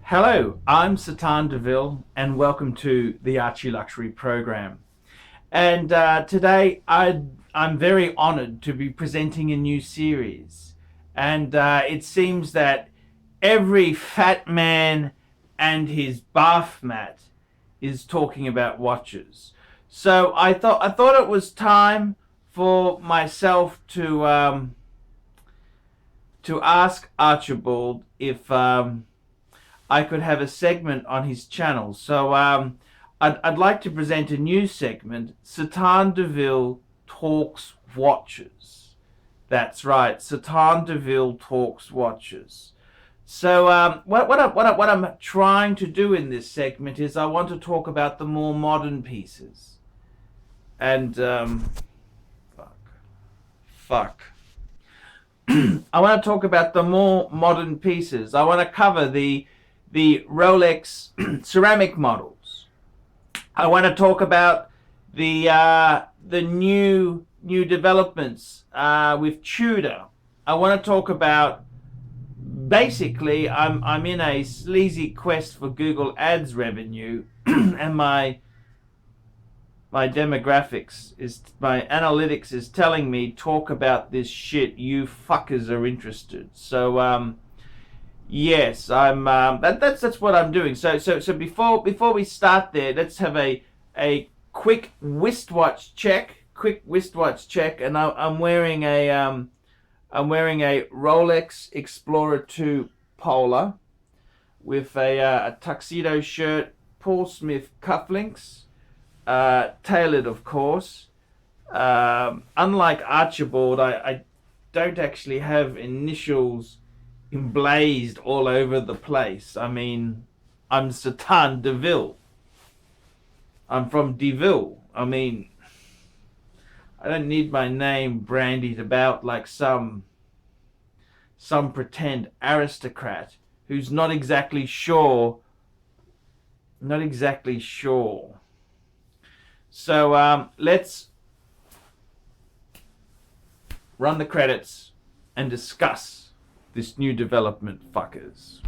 Hello, I'm Satan DeVille, and welcome to the ArchieLuxury program. And today I'm very honored to be presenting a new series. And it seems that every fat man and his bath mat is talking about watches. So I thought it was time for myself to ask Archibald if I could have a segment on his channel. So I'd like to present a new segment, Satan DeVille Talks Watches. That's right, Satan DeVille Talks Watches. So what I'm trying to do in this segment is I want to talk about the more modern pieces. And fuck. I want to talk about the more modern pieces. I want to cover the Rolex ceramic models. I want to talk about the new developments with Tudor. I want to talk about basically I'm in a sleazy quest for Google Ads revenue, and my demographics my analytics is telling me talk about this shit. You fuckers are interested. So yes, I'm that's what I'm doing. So before we start there, let's have a quick wristwatch check. And I'm wearing a Rolex Explorer 2 Polar with a tuxedo shirt, Paul Smith cufflinks, tailored of course. Unlike Archibald, I don't actually have initials emblazed all over the place. I mean, I'm Satan DeVille. I'm from DeVille. I mean, I don't need my name brandied about like some pretend aristocrat who's not exactly sure. So let's run the credits and discuss this new development, fuckers.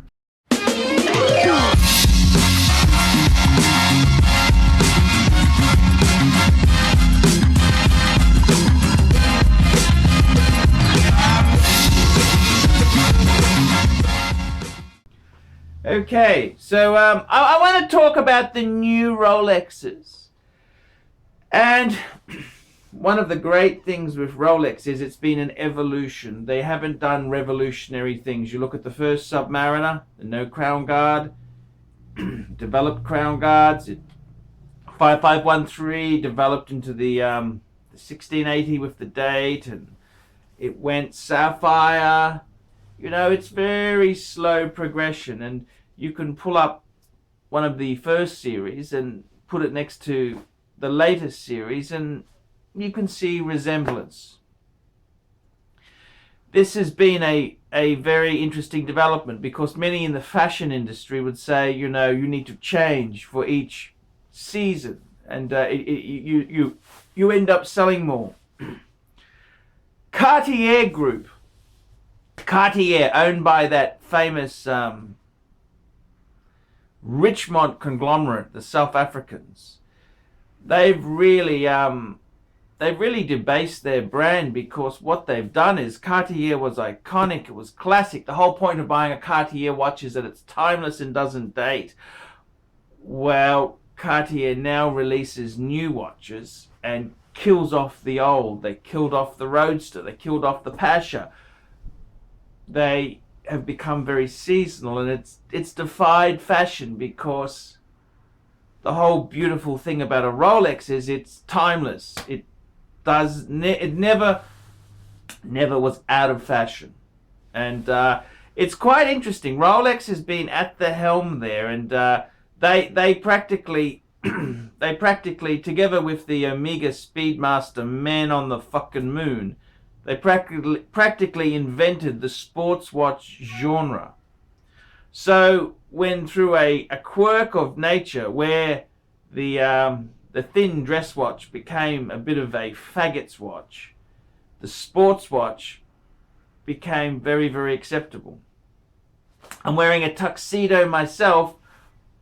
Okay, so I want to talk about the new Rolexes. And one of the great things with Rolex is it's been an evolution. They haven't done revolutionary things. You look at the first Submariner, the no crown guard, developed crown guards. 5513 developed into the 1680 with the date, and it went sapphire. You know, it's very slow progression, and you can pull up one of the first series and put it next to the latest series, and you can see resemblance. This has been a very interesting development, because many in the fashion industry would say, you know, you need to change for each season, and you end up selling more. Cartier Group, Cartier, owned by that famous Richmond conglomerate, the South Africans, they've really debased their brand, because what they've done is Cartier was iconic, it was classic. The whole point of buying a Cartier watch is that it's timeless and doesn't date. Well, Cartier now releases new watches and kills off the old. They killed off the Roadster, they killed off the Pasha. They have become very seasonal, and it's defied fashion, because the whole beautiful thing about a Rolex is it's timeless. It never was out of fashion, and it's quite interesting. Rolex has been at the helm there, and they practically together with the Omega Speedmaster men on the fucking moon, they practically invented the sports watch genre. So when through a quirk of nature, where the thin dress watch became a bit of a faggot's watch, the sports watch became very, very acceptable. I'm wearing a tuxedo myself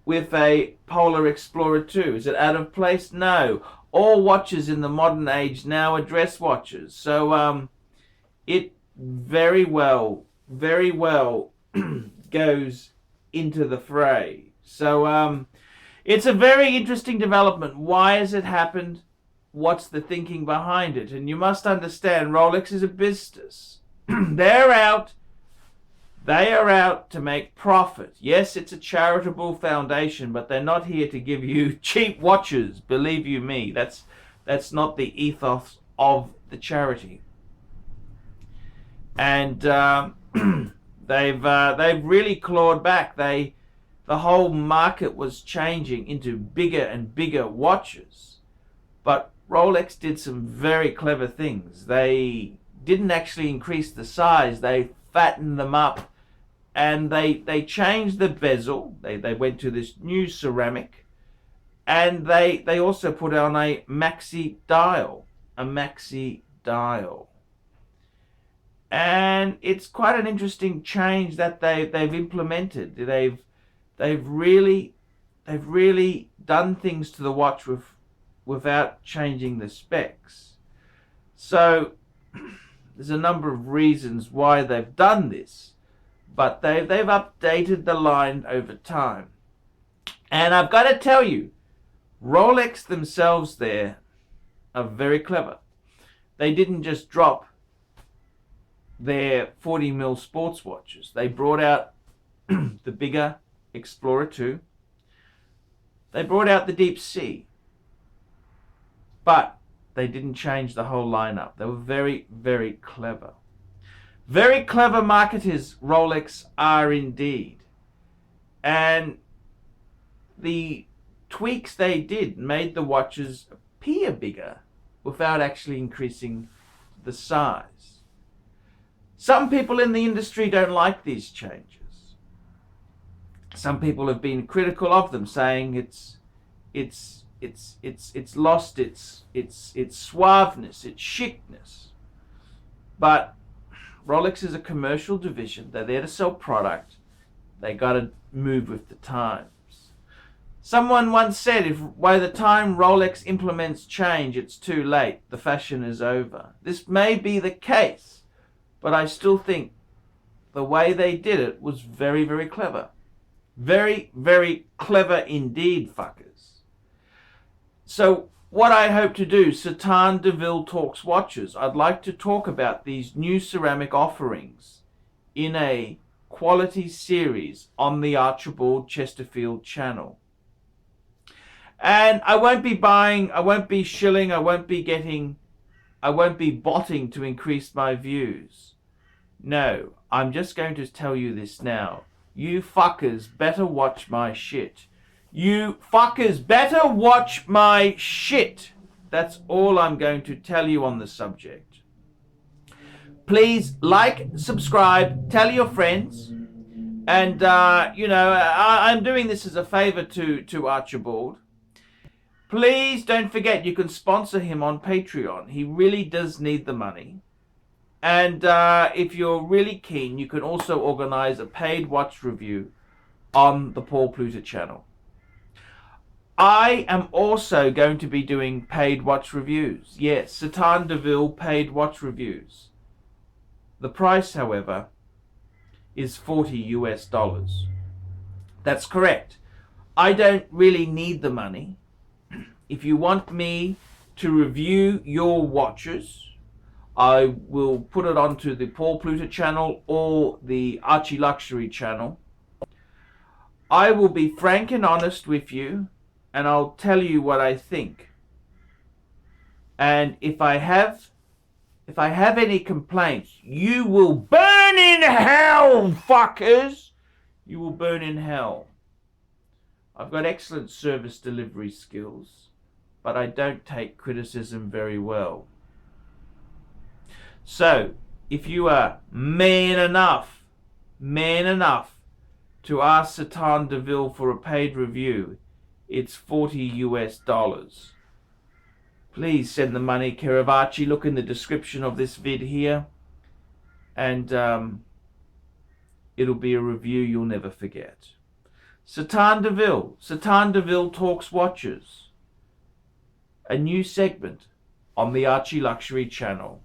with a Polar Explorer 2. Is it out of place? No. All watches in the modern age now are dress watches. So it very well goes into the fray. So it's a very interesting development. Why has it happened? What's the thinking behind it? And you must understand, Rolex is a business. They are out to make profit. Yes, it's a charitable foundation, but they're not here to give you cheap watches. Believe you me, that's not the ethos of the charity. And they've really clawed back. The whole market was changing into bigger and bigger watches, but Rolex did some very clever things. They didn't actually increase the size. They fattened them up. And they changed the bezel. They went to this new ceramic. And they also put on a maxi dial. And it's quite an interesting change that they've implemented. They've really done things to the watch without changing the specs. So there's a number of reasons why they've done this. But they've updated the line over time. And I've got to tell you, Rolex themselves there are very clever. They didn't just drop their 40mm sports watches. They brought out the bigger Explorer 2. They brought out the Deep Sea. But they didn't change the whole lineup. They were very, very clever. Very clever marketers, Rolex are indeed. And the tweaks they did made the watches appear bigger without actually increasing the size. Some people in the industry don't like these changes. Some people have been critical of them, saying it's lost its suaveness, its chicness. But Rolex is a commercial division. They're there to sell product. They got to move with the times. Someone once said, if by the time Rolex implements change, it's too late. The fashion is over. This may be the case, but I still think the way they did it was very, very clever. Very, very clever indeed, fuckers. So what I hope to do, Satan DeVille Talks Watches, I'd like to talk about these new ceramic offerings in a quality series on the Archibald Chesterfield channel. And I won't be buying, I won't be shilling, I won't be botting to increase my views. No, I'm just going to tell you this now. You fuckers better watch my shit. You fuckers better watch my shit. That's all I'm going to tell you on the subject. Please like, subscribe, tell your friends. And, I'm doing this as a favor to Archibald. Please don't forget you can sponsor him on Patreon. He really does need the money. And if you're really keen, you can also organize a paid watch review on the Paul Pluta channel. I am also going to be doing paid watch reviews. Yes, Satan DeVille paid watch reviews. The price, however, is $40 US. That's correct. I don't really need the money. If you want me to review your watches, I will put it onto the Paul Pluta channel or the ArchieLuxury channel. I will be frank and honest with you, and I'll tell you what I think. And if I have any complaints, you will burn in hell, fuckers! You will burn in hell. I've got excellent service delivery skills, but I don't take criticism very well. So, if you are man enough to ask Satan DeVille for a paid review, it's $40 US. Please send the money care of Archie. Look in the description of this vid here. And it'll be a review you'll never forget. Satan DeVille Talks Watches. A new segment on the ArchieLuxury channel.